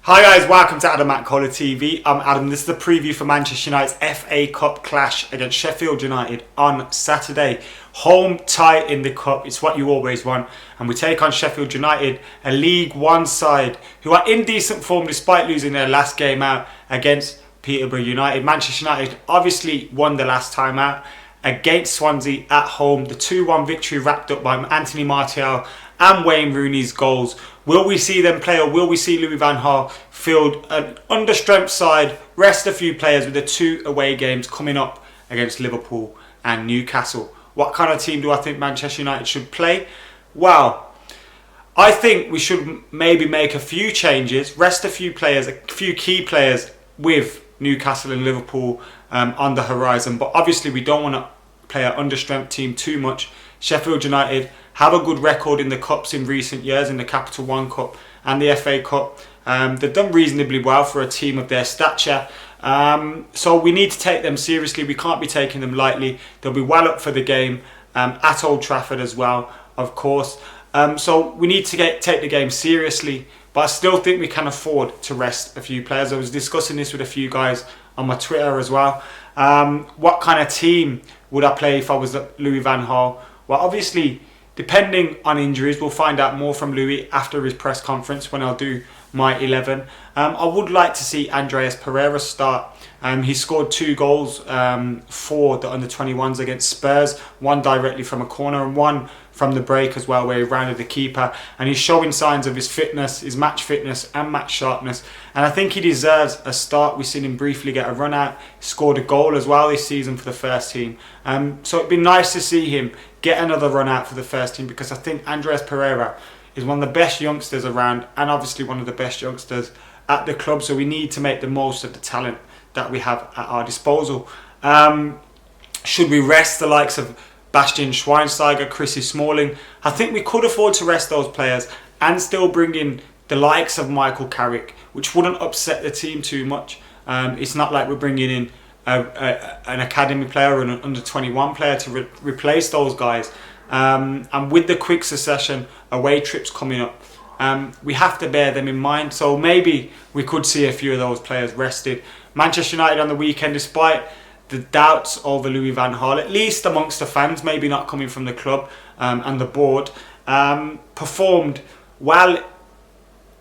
Hi guys, welcome to McKola TV. I'm Adam. This is the preview for Manchester United's FA Cup clash against Sheffield United on Saturday. Home tie in the cup, it's what you always want. And we take on Sheffield United, a League One side who are in decent form despite losing their last game out against Peterborough United. Manchester United obviously won the last time out against Swansea at home. The 2-1 victory wrapped up by Anthony Martial and Wayne Rooney's goals. Will we see them play, or will we see Louis van Gaal field an understrength side, rest a few players with the 2 away games coming up against Liverpool and Newcastle? What kind of team do I think Manchester United should play? Well, I think we should maybe make a few changes, rest a few players, a few key players with Newcastle and Liverpool on the horizon. But obviously we don't want to play an understrength team too much. Sheffield United have a good record in the cups in recent years, in the Capital One Cup and the FA Cup. They've done reasonably well for a team of their stature. So we need to take them seriously. We can't be taking them lightly. They'll be well up for the game at Old Trafford as well, of course. So we need to take the game seriously. But I still think we can afford to rest a few players. I was discussing this with a few guys on my Twitter as well. What kind of team would I play if I was Louis van Gaal? Well, obviously, depending on injuries, we'll find out more from Louis after his press conference when I'll do my 11. I would like to see Andreas Pereira start. He scored 2 goals for the under-21s against Spurs, one directly from a corner and one from the break as well, where he rounded the keeper. And he's showing signs of his fitness, his match fitness and match sharpness. And I think he deserves a start. We've seen him briefly get a run out, scored a goal as well this season for the first team. So it'd be nice to see him get another run out for the first team, because I think Andreas Pereira is one of the best youngsters around and obviously one of the best youngsters at the club. So we need to make the most of the talent that we have at our disposal. Should we rest the likes of Bastian Schweinsteiger, Chrissy Smalling? I think we could afford to rest those players and still bring in the likes of Michael Carrick, which wouldn't upset the team too much. It's not like we're bringing in an academy player or an under-21 player to replace those guys. And with the quick succession away trips coming up, we have to bear them in mind. So maybe we could see a few of those players rested. Manchester United on the weekend, despite the doubts over Louis van Gaal, at least amongst the fans, maybe not coming from the club and the board, performed well.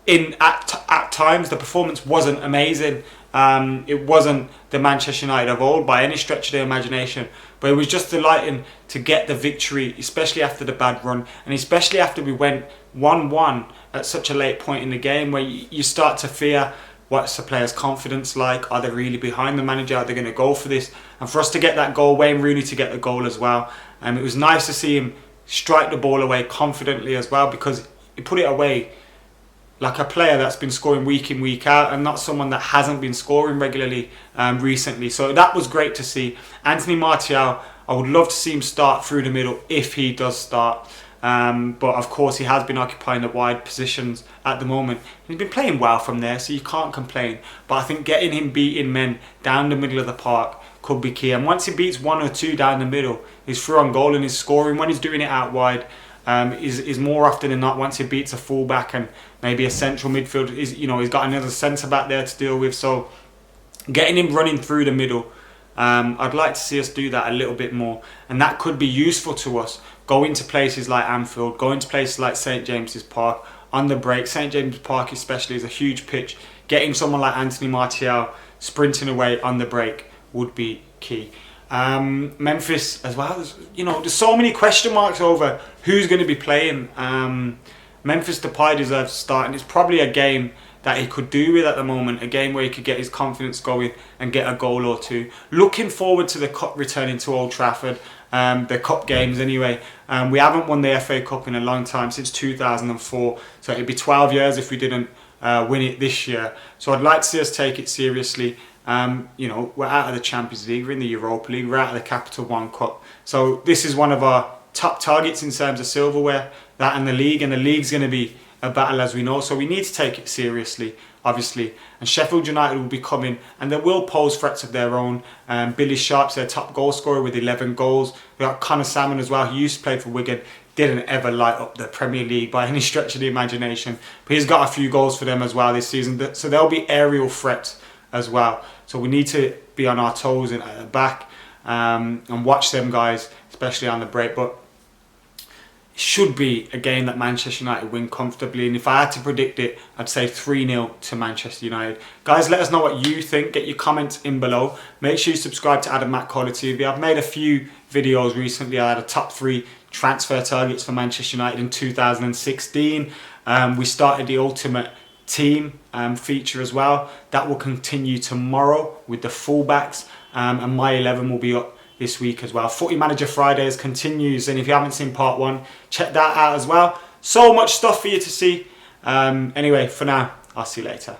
At times the performance wasn't amazing. It wasn't the Manchester United of old by any stretch of the imagination, but it was just delighting to get the victory, especially after the bad run, and especially after we went 1-1 at such a late point in the game, where you start to fear, what's the players' confidence like? Are they really behind the manager? Are they going to go for this? And for us to get that goal, Wayne Rooney to get the goal as well, it was nice to see him strike the ball away confidently as well, because he put it away like a player that's been scoring week in, week out, and not someone that hasn't been scoring regularly recently. So that was great to see. Anthony Martial, I would love to see him start through the middle if he does start. But of course he has been occupying the wide positions at the moment. He's been playing well from there, so you can't complain. But I think getting him beating men down the middle of the park could be key. And once he beats 1 or 2 down the middle, he's through on goal and he's scoring. When he's doing it out wide, is more often than not, once he beats a fullback and maybe a central midfield, he's got another centre back there to deal with. So getting him running through the middle, I'd like to see us do that a little bit more, and that could be useful to us going to places like Anfield, going to places like St James's Park on the break. St James's Park especially is a huge pitch. Getting someone like Anthony Martial sprinting away on the break would be key. Memphis as well, there's so many question marks over who's going to be playing. Memphis Depay deserves to start, and it's probably a game that he could do with at the moment, a game where he could get his confidence going and get a goal or 2. Looking forward to the cup returning to Old Trafford, the cup games anyway. We haven't won the FA Cup in a long time, since 2004, so it'd be 12 years if we didn't win it this year. So I'd like to see us take it seriously. We're out of the Champions League, we're in the Europa League, we're out of the Capital One Cup. So this is one of our top targets in terms of silverware, that and the league's going to be a battle, as we know. So we need to take it seriously, obviously. And Sheffield United will be coming, and they will pose threats of their own. Billy Sharp's their top goal scorer with 11 goals. We've got Connor Salmon as well, who used to play for Wigan. didn't ever light up the Premier League by any stretch of the imagination. But he's got a few goals for them as well this season. So there'll be aerial threats as well. So we need to be on our toes at the back and watch them guys, especially on the break. But it should be a game that Manchester United win comfortably. And if I had to predict it, I'd say 3-0 to Manchester United. Guys, let us know what you think. Get your comments in below. Make sure you subscribe to McKola TV. I've made a few videos recently. I had a top 3 transfer targets for Manchester United in 2016. We started the Ultimate Team feature as well. That will continue tomorrow with the fullbacks. And my 11 will be up this week as well. Footy Manager Fridays continues, and if you haven't seen part 1, check that out as well. So much stuff for you to see. Anyway, for now, I'll see you later.